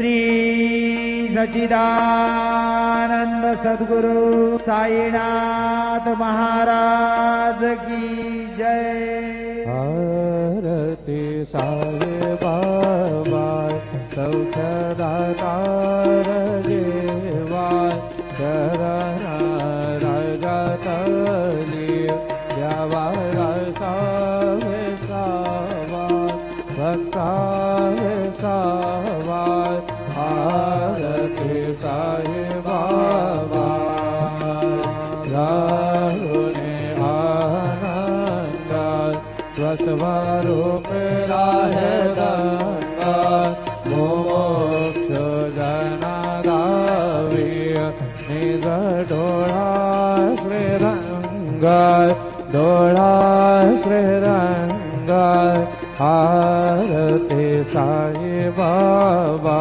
श्री सच्चिदानंद सद्गुरु साईनाथ महाराज की जय। आरती साई बाबा सौख्यदातार देवा शरण राजतली द्यावा सावे सावा भक्तावे सावा। आरती साई बाबा राहुने आनंद स्वस्वरूप राहे गंगा मोक्ष जना गावी निज डोळा श्रीरंग डोळा श्रीरंग। आरती साई बाबा।